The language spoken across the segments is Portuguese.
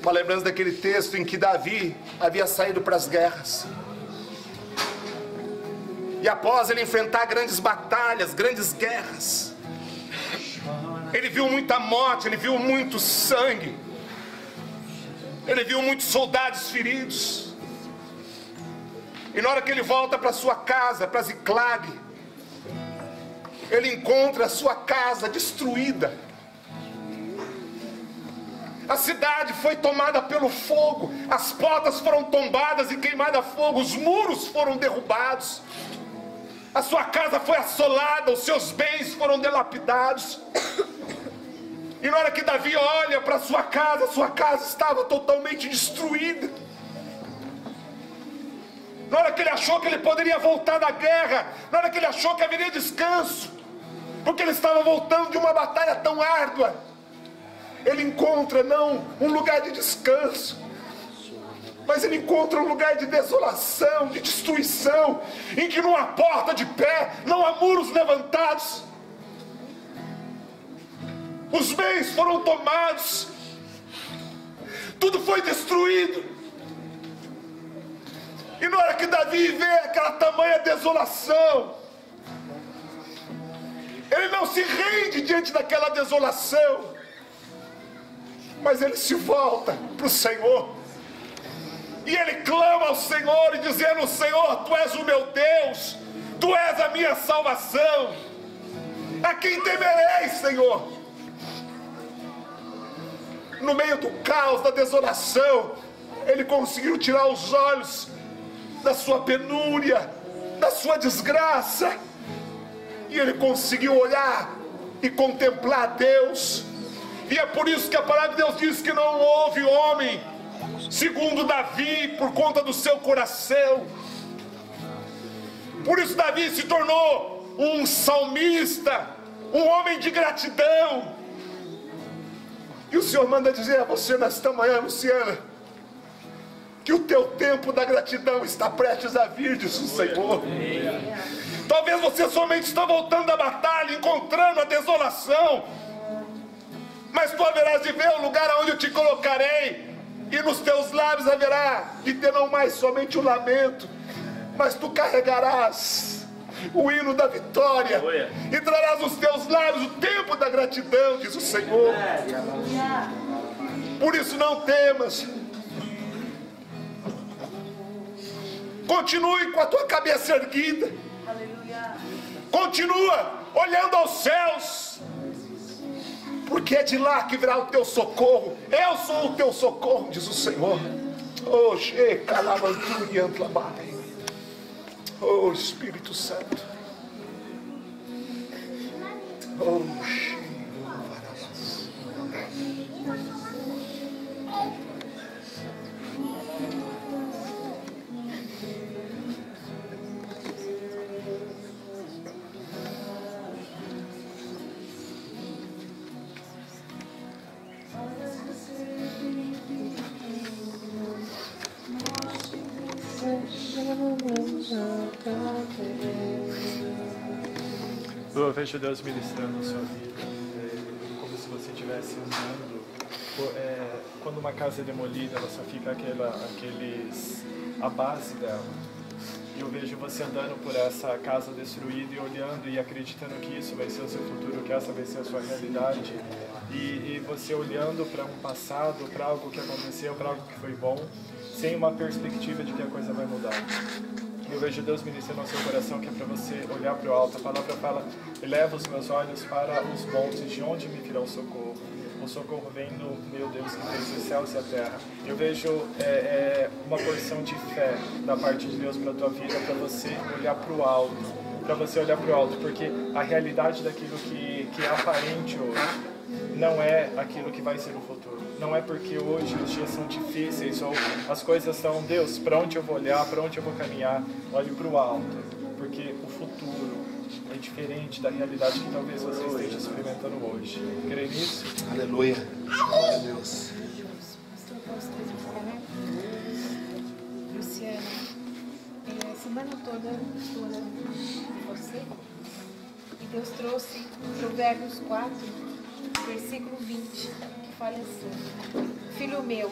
Uma lembrança daquele texto em que Davi havia saído para as guerras. E após ele enfrentar grandes batalhas, grandes guerras, ele viu muita morte, ele viu muito sangue, ele viu muitos soldados feridos. E na hora que ele volta para sua casa, para Ziclag, ele encontra a sua casa destruída. A cidade foi tomada pelo fogo, as portas foram tombadas e queimadas a fogo, os muros foram derrubados, a sua casa foi assolada, os seus bens foram dilapidados. E na hora que Davi olha para sua casa estava totalmente destruída. Na hora que ele achou que ele poderia voltar da guerra, na hora que ele achou que haveria descanso, porque ele estava voltando de uma batalha tão árdua, ele encontra não um lugar de descanso, mas ele encontra um lugar de desolação, de destruição, em que não há porta de pé, não há muros levantados, os bens foram tomados, tudo foi destruído. E na hora que Davi vê aquela tamanha desolação, ele não se rende diante daquela desolação, mas ele se volta para o Senhor, e ele clama ao Senhor, e dizendo: Senhor, Tu és o meu Deus, Tu és a minha salvação, a quem temerei, Senhor? No meio do caos, da desolação, ele conseguiu tirar os olhos da sua penúria, da sua desgraça, e ele conseguiu olhar e contemplar Deus. E é por isso que a palavra de Deus diz que não houve homem segundo Davi, por conta do seu coração. Por isso Davi se tornou um salmista, um homem de gratidão. E o Senhor manda dizer a você nesta manhã, Luciana, que o teu tempo da gratidão está prestes a vir, diz o Senhor. Talvez você somente está voltando da batalha, encontrando a desolação, mas tu haverás de ver o lugar onde eu te colocarei, e nos teus lábios haverá de ter não mais somente o lamento, mas tu carregarás o hino da vitória, e trarás nos teus lábios o tempo da gratidão, diz o Senhor. Por isso não temas, continue com a tua cabeça erguida, continua olhando aos céus, porque é de lá que virá o teu socorro. Eu sou o teu socorro, diz o Senhor. Oh, Espírito Santo. Eu vejo Deus ministrando na sua vida, como se você estivesse andando. Quando uma casa é demolida, ela só fica a base dela. E eu vejo você andando por essa casa destruída e olhando e acreditando que isso vai ser o seu futuro, que essa vai ser a sua realidade. E você olhando para um passado, para algo que aconteceu, para algo que foi bom, sem uma perspectiva de que a coisa vai mudar. Eu vejo Deus ministrando no seu coração, que é para você olhar para o alto. A palavra fala: eleva os meus olhos para os montes, de onde me virá o socorro? O socorro vem do meu Deus que fez os céus e a terra. Eu vejo uma porção de fé da parte de Deus para a tua vida, para você olhar para o alto. Para você olhar para o alto, porque a realidade daquilo que é aparente hoje não é aquilo que vai ser no futuro. Não é porque hoje os dias são difíceis ou as coisas são: Deus, para onde eu vou olhar, para onde eu vou caminhar? Olhe para o alto, porque o futuro é diferente da realidade que talvez você esteja experimentando hoje. Crê nisso? Aleluia. Glória a Deus. Luciana, semana toda estou orando por você, e Deus trouxe Provérbios 4, versículo 20, que fala assim: Filho meu,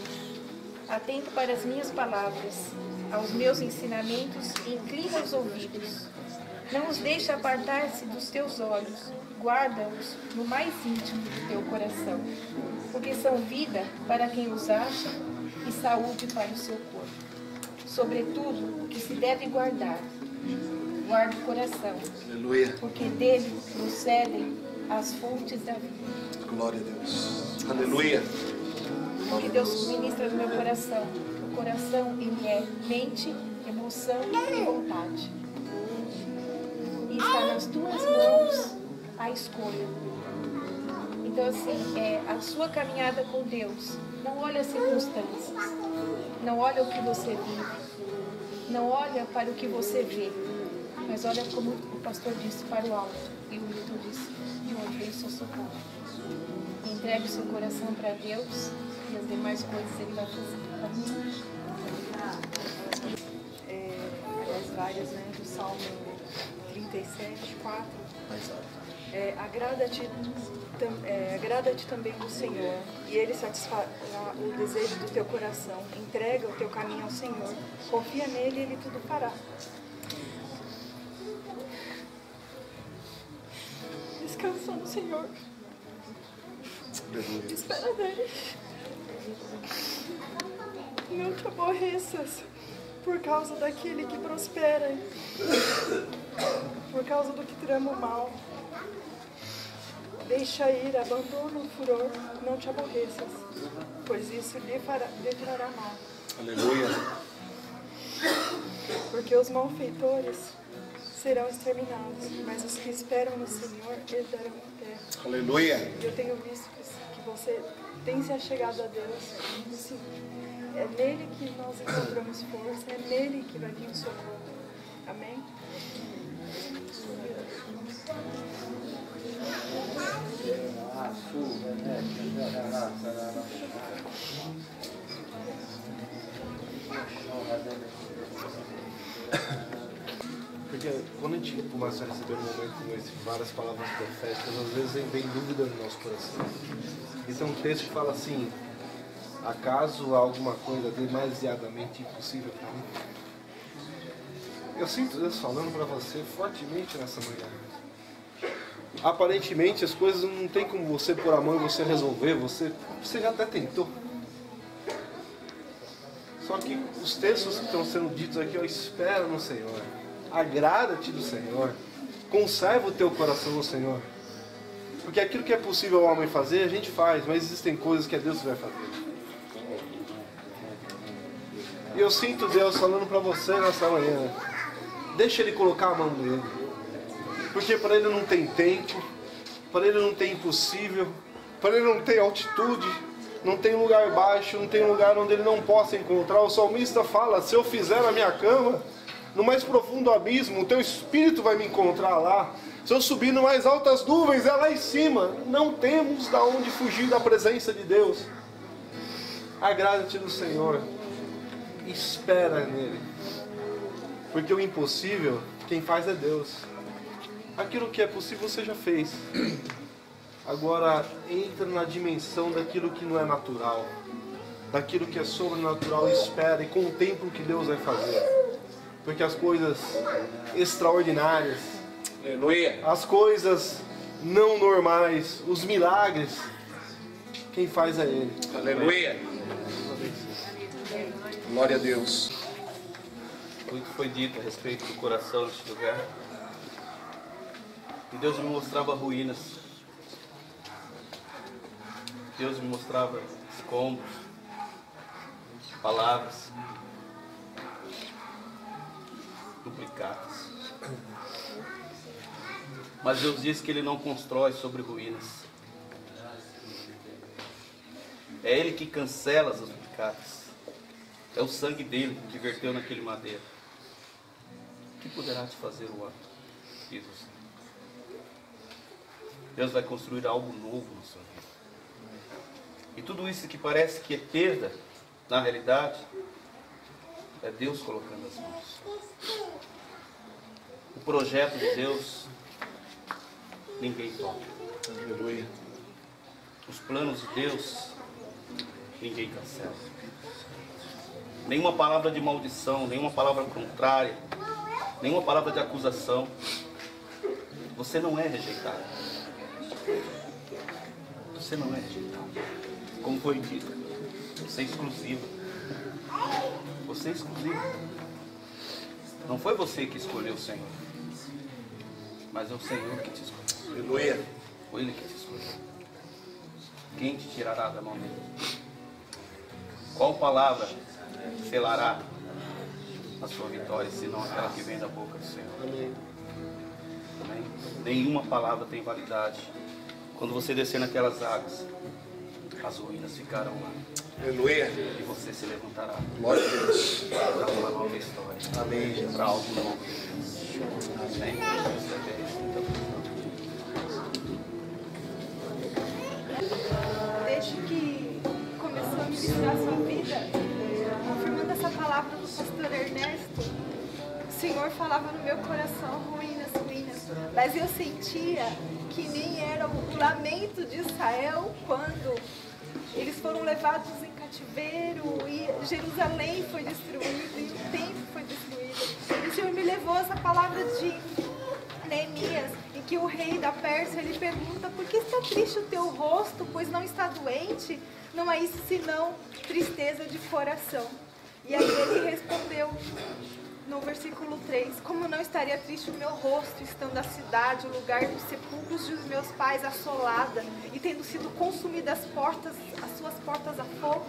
atenta para as minhas palavras, aos meus ensinamentos e inclina os ouvidos. Não os deixe apartar-se dos teus olhos, guarda-os no mais íntimo do teu coração, porque são vida para quem os acha e saúde para o seu corpo. Sobretudo, o que se deve guardar, guarda o coração, Aleluia. porque dele procedem as fontes da vida. Glória a Deus. Aleluia. O que Deus ministra no meu coração. O coração, ele é mente, emoção e vontade. E está nas tuas mãos a escolha. Então, assim, a sua caminhada com Deus, não olha as circunstâncias, não olha o que você vive, não olha para o que você vê, mas olha, como o pastor disse, para o alto. E o Milton disse: de onde vem o seu socorro. Entregue o seu coração para Deus e as demais coisas Ele vai fazer. Amém? Aliás, várias, né? Do Salmo 37, 4. Mais alto. Agrada-te também do Senhor, e Ele satisfará o desejo do teu coração. Entrega o teu caminho ao Senhor, confia nele e Ele tudo fará. Descansa no Senhor. Espera nele. Não te aborreças por causa daquele que prospera, por causa do que trama o mal. Deixa ir, abandona o furor, não te aborreças, pois isso lhe trará mal. Aleluia. Porque os malfeitores serão exterminados, mas os que esperam no Senhor herdarão a terra. Aleluia. Eu tenho visto que você tem se achegado a Deus. Assim, é nele que nós encontramos força, é nele que vai vir o socorro. Amém? Porque quando a gente começa a receber um momento como esse, várias palavras proféticas, às vezes vem dúvida no nosso coração. Então um texto que fala assim: acaso há alguma coisa demasiadamente impossível para mim? Eu sinto Deus falando para você fortemente nessa manhã. Aparentemente as coisas não tem como você pôr a mão e você resolver, você já até tentou. Só que os textos que estão sendo ditos aqui, ó, espera no Senhor, agrada-te do Senhor, conserva o teu coração no Senhor. Porque aquilo que é possível ao homem fazer, a gente faz, mas existem coisas que é Deus que vai fazer. E eu sinto Deus falando para você nessa manhã: deixa Ele colocar a mão nele. Porque para Ele não tem tempo, para Ele não tem impossível, para Ele não tem altitude, não tem lugar baixo, não tem lugar onde Ele não possa encontrar. O salmista fala: se eu fizer a minha cama no mais profundo abismo, o teu Espírito vai me encontrar lá. Se eu subir no mais altas nuvens, é lá em cima. Não temos de onde fugir da presença de Deus. Agrada-te do Senhor, espera nele, porque o impossível quem faz é Deus. Aquilo que é possível você já fez. Agora entra na dimensão daquilo que não é natural, daquilo que é sobrenatural, espera e contempla o que Deus vai fazer. Porque as coisas extraordinárias, Aleluia. as coisas não normais, os milagres, quem faz é Ele. Aleluia. Glória a Deus. Muito foi dito a respeito do coração deste lugar. E Deus me mostrava ruínas. Deus me mostrava escombros, palavras duplicadas. Mas Deus diz que Ele não constrói sobre ruínas. É Ele que cancela as duplicadas. É o sangue dele que verteu naquele madeiro. O que poderá te fazer o homem? Diz o Senhor. Deus vai construir algo novo na sua vida. E tudo isso que parece que é perda, na realidade, é Deus colocando as mãos. O projeto de Deus, ninguém toca. Aleluia. os planos de Deus, ninguém cancela. Nenhuma palavra de maldição, nenhuma palavra contrária, nenhuma palavra de acusação. Você não é rejeitado. Você não é rejeitado. Como foi dito, você é exclusivo. Você é exclusivo. Não foi você que escolheu o Senhor, mas é o Senhor que te escolheu. Aleluia. Foi Ele que te escolheu. Quem te tirará da mão dele? Qual palavra selará a sua vitória, senão aquela que vem da boca do Senhor? Amém. Amém? Nenhuma palavra tem validade. Quando você descer naquelas águas, as ruínas ficarão lá. Aleluia. E você se levantará Glória a Deus. para uma nova história. Amém. Para algo novo. Amém? Desde que começou a ministrar a sua vida, confirmando essa palavra do pastor Ernesto, o Senhor falava no meu coração, ruínas, ruínas. Mas eu sentia que nem era o lamento de Israel quando eles foram levados em cativeiro e Jerusalém foi destruída e o templo foi destruído. E o Senhor me levou essa palavra de Neemias, em que o rei da Pérsia ele pergunta: por que está triste o teu rosto, pois não está doente? Não é isso senão tristeza de coração. E aí ele respondeu no versículo 3: como não estaria triste o meu rosto, estando a cidade, o lugar dos sepulcros dos meus pais assolada e tendo sido consumidas as suas portas a fogo?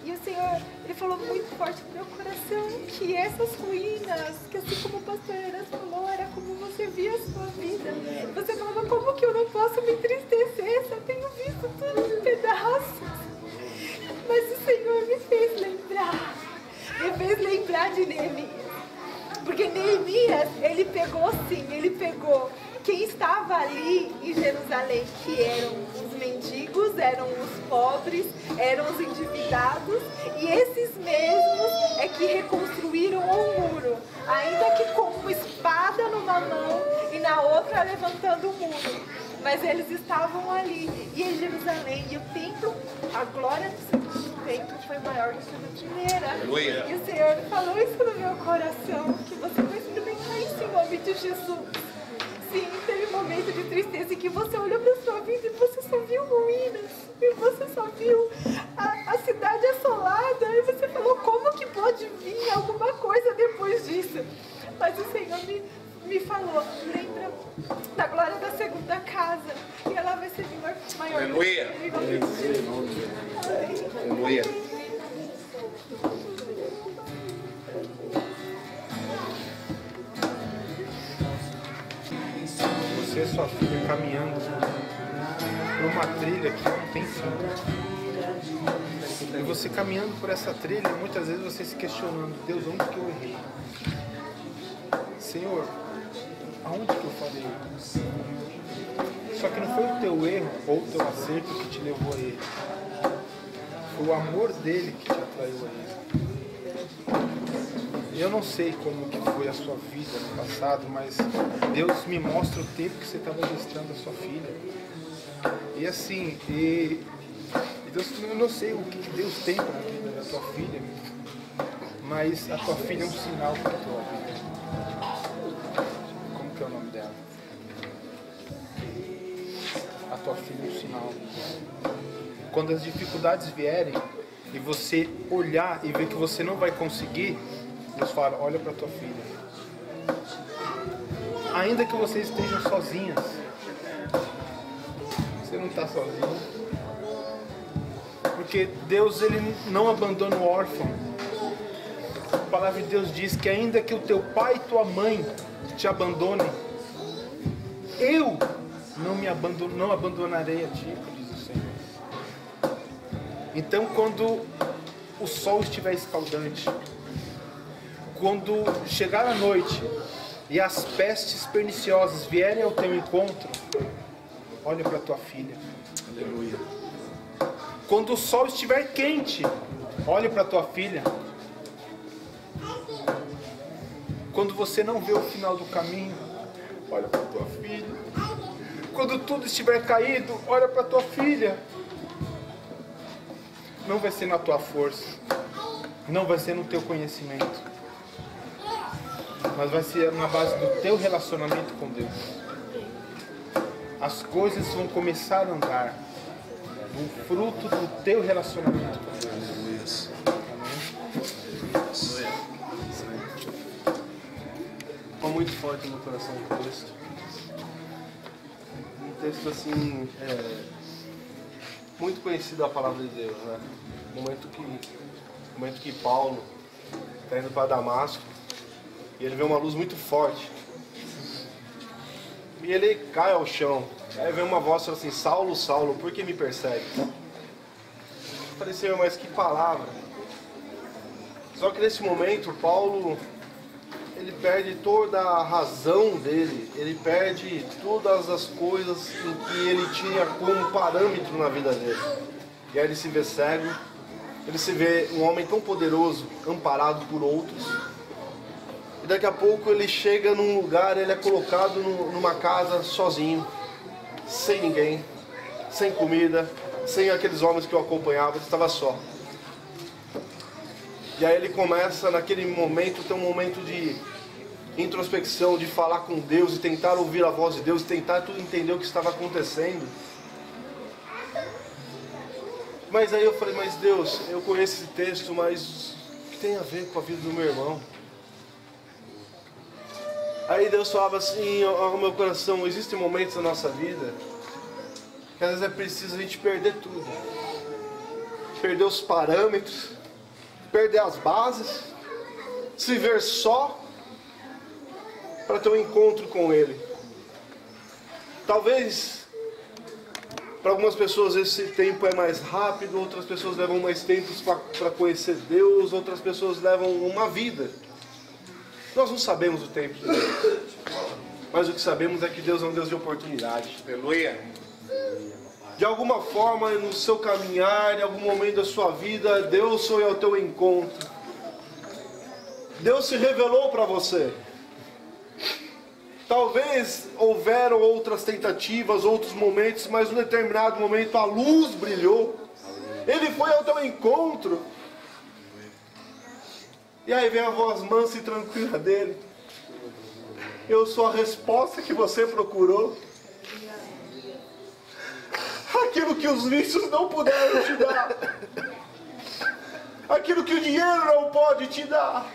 E o Senhor, Ele falou muito forte no meu coração que essas ruínas, que assim como o pastor Eras falou, era como você via a sua vida. Você falava: como que eu não posso me entristecer se eu tenho visto tudo em pedaços? Mas o Senhor me fez lembrar de Neemias. Porque Neemias, ele pegou quem estava ali em Jerusalém, que eram os mendigos, eram os pobres, eram os endividados, e esses mesmos é que reconstruíram o muro, ainda que com uma espada numa mão e na outra levantando o muro. Mas eles estavam ali, e em Jerusalém, e o templo, a glória do segundo templo foi maior do que a da primeira. Aleluia. E o Senhor falou isso no meu coração, que você vai experimentar isso em nome de Jesus. Sim, teve um momento de tristeza em que você olhou para a sua vida e você só viu ruínas, e você só viu a cidade assolada, e você falou: como que pode vir alguma coisa depois disso? Mas o Senhor me falou: lembra da glória da segunda casa, e ela vai ser maior. Aleluia. Aleluia. Você e sua filha caminhando por uma trilha que não tem fim. E você caminhando por essa trilha, muitas vezes você se questionando: Deus, onde que eu errei? Senhor, aonde que eu falei? Só que não foi o teu erro ou o teu acerto que te levou a ele. Foi o amor dele que te atraiu a ele. Eu não sei como que foi a sua vida no passado, mas Deus me mostra o tempo que você estava gestando a sua filha. E assim, Deus, eu não sei o que Deus tem para a vida da tua filha, mas a tua filha é um sinal para a tua vida. Como que é o nome dela? A tua filha é um sinal. Quando as dificuldades vierem e você olhar e ver que você não vai conseguir, Deus fala: olha para tua filha. Ainda que vocês estejam sozinhas, você não está sozinho. Porque Deus, Ele não abandona o órfão. A palavra de Deus diz que ainda que o teu pai e tua mãe te abandonem, eu não abandonarei a ti, diz o Senhor. Então, quando o sol estiver escaldante, quando chegar a noite e as pestes perniciosas vierem ao teu encontro, olha para tua filha. Aleluia. Quando o sol estiver quente, olhe para tua filha. Quando você não vê o final do caminho, olha para tua filha. Quando tudo estiver caído, olha para tua filha. Não vai ser na tua força, não vai ser no teu conhecimento, mas vai ser na base do teu relacionamento com Deus. As coisas vão começar a andar do fruto do teu relacionamento com Deus. Ficou muito forte no coração do texto. Um texto assim, muito conhecido a palavra de Deus, né? No momento que Paulo está indo para Damasco e ele vê uma luz muito forte. E ele cai ao chão. Aí vem uma voz assim: Saulo, Saulo, por que me persegue? Eu falei: Senhor, mas que palavra. Só que nesse momento Paulo, ele perde toda a razão dele, ele perde todas as coisas em que ele tinha como parâmetro na vida dele. E aí ele se vê cego, ele se vê um homem tão poderoso, amparado por outros. E daqui a pouco ele chega num lugar, ele é colocado numa casa sozinho, sem ninguém, sem comida, sem aqueles homens que o acompanhavam, ele estava só. E aí ele começa naquele momento, ter um momento de introspecção, de falar com Deus e tentar ouvir a voz de Deus, tentar tudo entender o que estava acontecendo. Mas aí eu falei: mas Deus, eu conheço esse texto, mas o que tem a ver com a vida do meu irmão? Aí Deus falava assim ao meu coração: existem momentos na nossa vida que às vezes é preciso a gente perder tudo, perder os parâmetros, perder as bases, se ver só para ter um encontro com Ele. Talvez para algumas pessoas esse tempo é mais rápido, outras pessoas levam mais tempo para conhecer Deus, outras pessoas levam uma vida. Nós não sabemos o tempo de Deus, mas o que sabemos é que Deus é um Deus de oportunidade. Aleluia. De alguma forma, no seu caminhar, em algum momento da sua vida, Deus foi ao teu encontro. Deus se revelou para você. Talvez houveram outras tentativas, outros momentos, mas em um determinado momento a luz brilhou. Ele foi ao teu encontro. E aí vem a voz mansa e tranquila dele: eu sou a resposta que você procurou. Aquilo que os vícios não puderam te dar, aquilo que o dinheiro não pode te dar,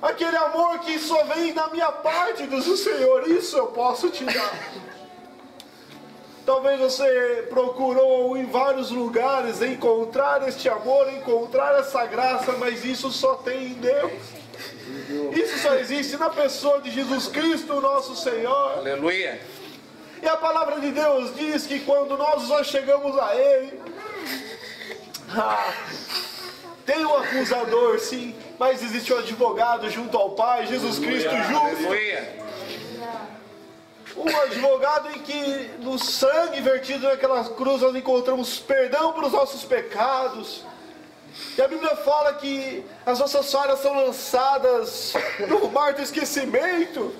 aquele amor que só vem da minha parte, diz o Senhor, isso eu posso te dar. Talvez você procurou em vários lugares encontrar este amor, encontrar essa graça, mas isso só tem em Deus. Isso só existe na pessoa de Jesus Cristo, nosso Senhor. Aleluia. E a palavra de Deus diz que quando nós chegamos a Ele, tem um acusador, sim, mas existe um advogado junto ao Pai, Jesus Cristo justo. Aleluia. Um advogado em que no sangue vertido naquela cruz nós encontramos perdão para os nossos pecados. E a Bíblia fala que as nossas falhas são lançadas no mar do esquecimento.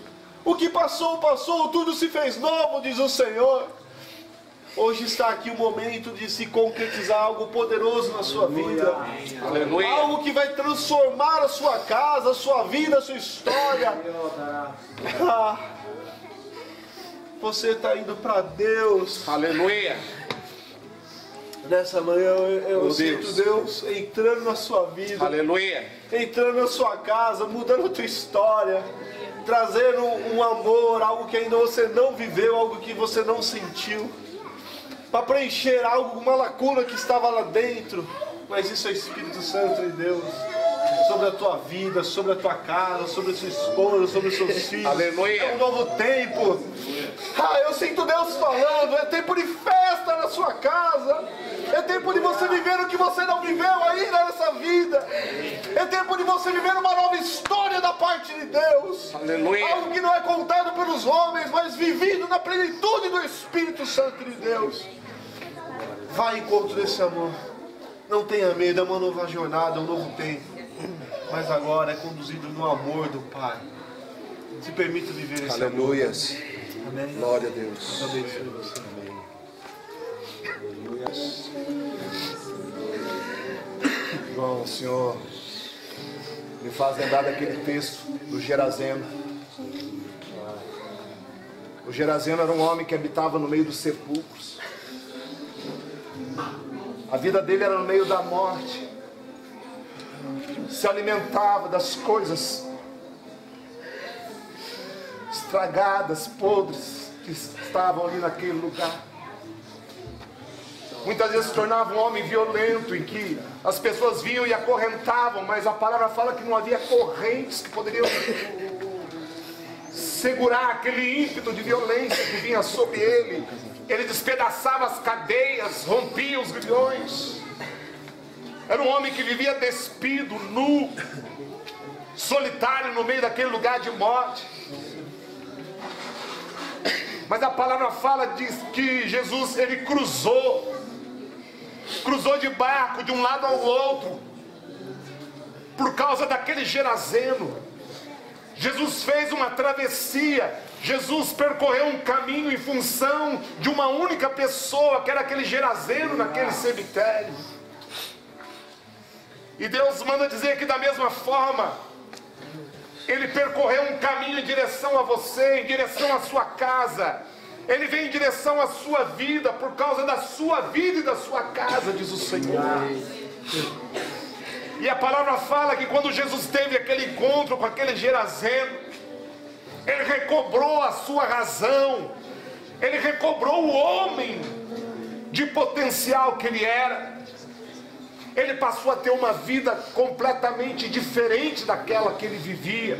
O que passou, passou, tudo se fez novo, diz o Senhor. Hoje está aqui o momento de se concretizar algo poderoso na sua vida. Aleluia. Algo que vai transformar a sua casa, a sua vida, a sua história. Você está indo para Deus. Aleluia. Nessa manhã eu sinto Deus entrando na sua vida. Aleluia. Entrando na sua casa, mudando a tua história. Trazendo um amor, algo que ainda você não viveu, algo que você não sentiu. Para preencher algo, uma lacuna que estava lá dentro. Mas isso é Espírito Santo de Deus. Sobre a tua vida, sobre a tua casa, sobre a sua esposa, sobre os seus filhos. Aleluia. É um novo tempo. Eu sinto Deus falando. É tempo de festa na sua casa. É tempo de você viver o que você não viveu ainda nessa vida. É tempo de você viver uma nova história da parte de Deus. Aleluia. Algo que não é contado pelos homens, mas vivido na plenitude do Espírito Santo de Deus. Vai em encontro desse amor. Não tenha medo, é uma nova jornada, é um novo tempo. Mas agora é conduzido no amor do Pai. Se permita viver esse Aleluias. amor. Amém. Glória a Deus. Deus abençoe você. Amém. Aleluias. João, o Senhor me faz lembrar daquele texto do Gerazeno. O Gerazeno era um homem que habitava no meio dos sepulcros. A vida dele era no meio da morte. Se alimentava das coisas estragadas, podres, que estavam ali naquele lugar. Muitas vezes se tornava um homem violento, em que as pessoas vinham e acorrentavam, mas a palavra fala que não havia correntes que poderiam segurar aquele ímpeto de violência que vinha sobre ele. Ele despedaçava as cadeias, rompia os grilhões. Era um homem que vivia despido, nu, solitário no meio daquele lugar de morte. Mas a palavra fala, diz que Jesus, ele cruzou de barco de um lado ao outro, por causa daquele Gerazeno. Jesus fez uma travessia, Jesus percorreu um caminho em função de uma única pessoa, que era aquele Gerazeno naquele cemitério. E Deus manda dizer que da mesma forma, Ele percorreu um caminho em direção a você, em direção à sua casa. Ele vem em direção à sua vida, por causa da sua vida e da sua casa, diz o Senhor. E a palavra fala que quando Jesus teve aquele encontro com aquele Gerazeno, ele recobrou a sua razão, ele recobrou o homem de potencial que ele era. Ele passou a ter uma vida completamente diferente daquela que ele vivia.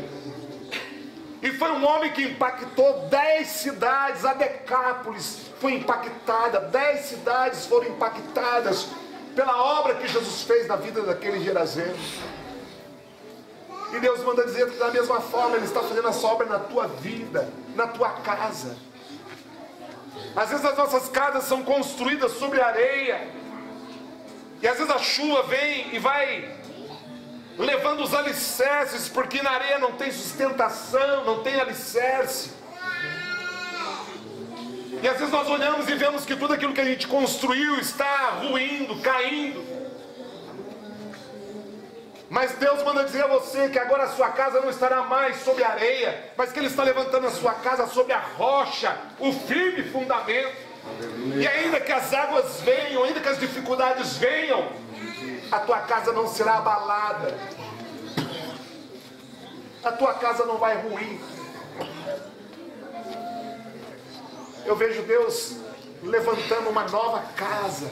E foi um homem que impactou 10 cidades, a Decápolis foi impactada, 10 cidades foram impactadas pela obra que Jesus fez na vida daquele Gerazeno. E Deus manda dizer que da mesma forma Ele está fazendo essa obra na tua vida, na tua casa. Às vezes as nossas casas são construídas sobre areia, e às vezes a chuva vem e vai levando os alicerces, porque na areia não tem sustentação, não tem alicerce. E às vezes nós olhamos e vemos que tudo aquilo que a gente construiu está ruindo, caindo. Mas Deus manda dizer a você que agora a sua casa não estará mais sobre a areia, mas que Ele está levantando a sua casa sobre a rocha, o firme fundamento. E ainda que as águas venham, ainda que as dificuldades venham, a tua casa não será abalada, a tua casa não vai ruir. Eu vejo Deus levantando uma nova casa,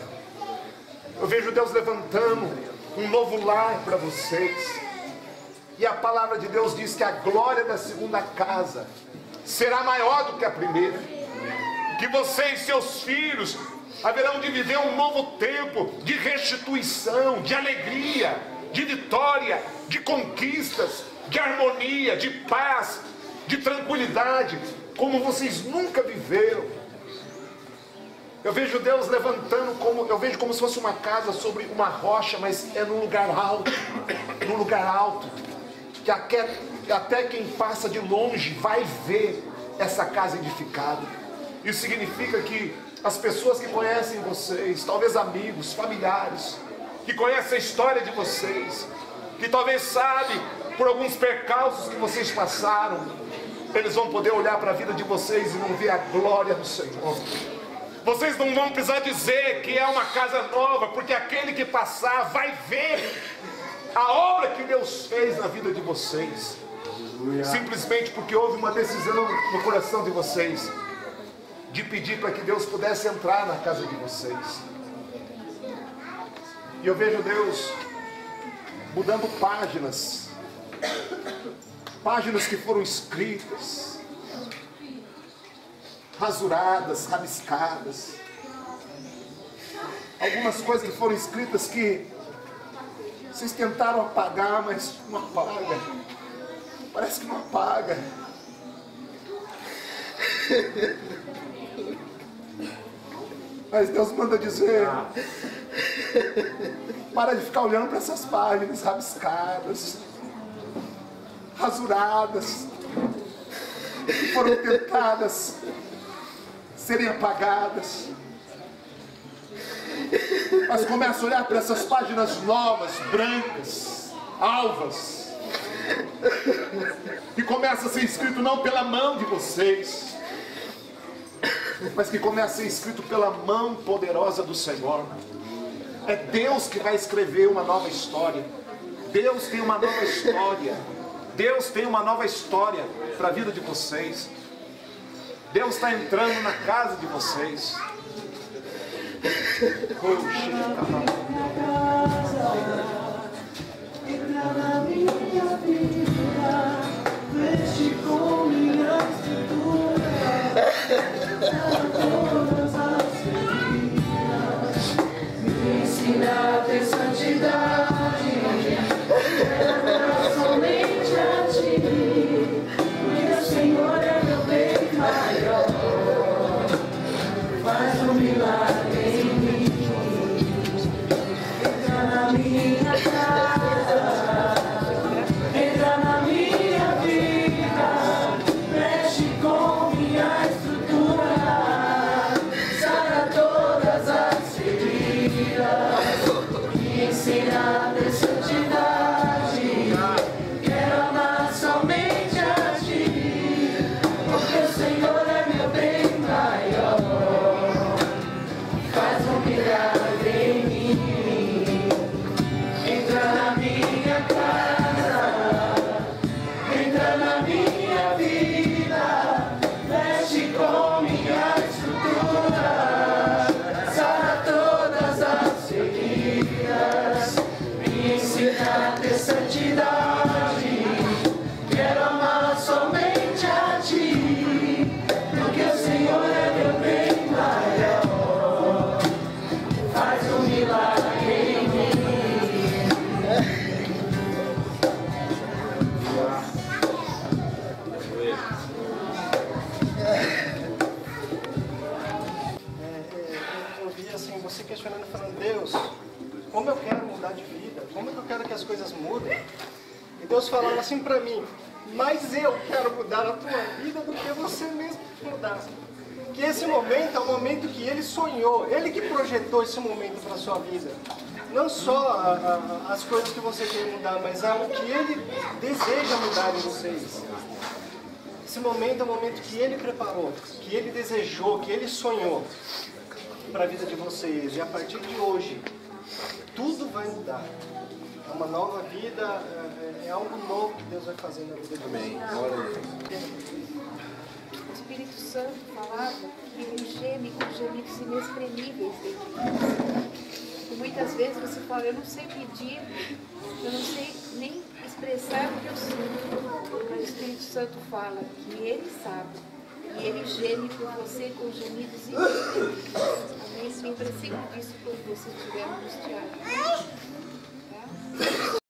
eu vejo Deus levantando um novo lar para vocês. E a palavra de Deus diz que a glória da segunda casa será maior do que a primeira, que você e seus filhos haverão de viver um novo tempo de restituição, de alegria, de vitória, de conquistas, de harmonia, de paz, de tranquilidade, como vocês nunca viveram. Eu vejo Deus levantando, eu vejo como se fosse uma casa sobre uma rocha, mas é num lugar alto, que até quem passa de longe vai ver essa casa edificada. Isso significa que as pessoas que conhecem vocês, talvez amigos, familiares, que conhecem a história de vocês, que talvez sabem por alguns percalços que vocês passaram, eles vão poder olhar para a vida de vocês e vão ver a glória do Senhor. Vocês não vão precisar dizer que é uma casa nova, porque aquele que passar vai ver a obra que Deus fez na vida de vocês. Simplesmente porque houve uma decisão no coração de vocês de pedir para que Deus pudesse entrar na casa de vocês. E eu vejo Deus mudando páginas que foram escritas, rasuradas, rabiscadas, algumas coisas que foram escritas que vocês tentaram apagar, mas não apaga, parece que não apaga. Mas Deus manda dizer: para de ficar olhando para essas páginas rabiscadas, rasuradas. que foram tentadas serem apagadas. Mas começa a olhar para essas páginas novas, brancas, alvas, que começa a ser escrito não pela mão de vocês, mas que começa a ser escrito pela mão poderosa do Senhor. É Deus que vai escrever uma nova história. Deus tem uma nova história. Deus tem uma nova história para a vida de vocês. Deus está entrando na casa de vocês. Entra na minha vida, mexe com minha estrutura, todas as feridas, me ensina a ter santidade, somente a ti, porque o Senhor é meu bem maior, faz um milagre em mim, entra na minha casa, entra na minha vida, mexe com minha estrutura, sara todas as feridas, me ensina a ter santidade, quero amar somente a ti, porque o Senhor é meu bem maior, faz um milagre em mim, entra na minha casa, entra na minha vida, mexe com minha estrutura, sara todas as feridas, me ensina a ter santidade, quero amar somente a ti, porque o Senhor é meu bem maior, faz um milagre em mim. Eu vi assim, você questionando, falando, Deus, como eu quero mudar de vida, como é que eu quero que as coisas mudem? E Deus falando assim pra mim, mas eu quero mudar a tua vida do que você mesmo mudar. Que esse momento é o momento que Ele sonhou, Ele que projetou esse momento para a sua vida. Não só as coisas que você quer mudar, mas o que Ele deseja mudar em vocês. Esse momento é o momento que Ele preparou, que Ele desejou, que Ele sonhou para a vida de vocês. E a partir de hoje, tudo vai mudar. É uma nova vida, é algo novo que Deus vai fazer na vida de vocês. O Espírito Santo falava que ele geme com gemidos inexprimíveis dentro de você. E muitas vezes você fala, eu não sei pedir, eu não sei nem expressar o que eu sinto. Mas o Espírito Santo fala que ele sabe. E ele geme por você com gemidos inexprimíveis. Amém? Lembra sempre disso quando você estiver angustiado. Tá?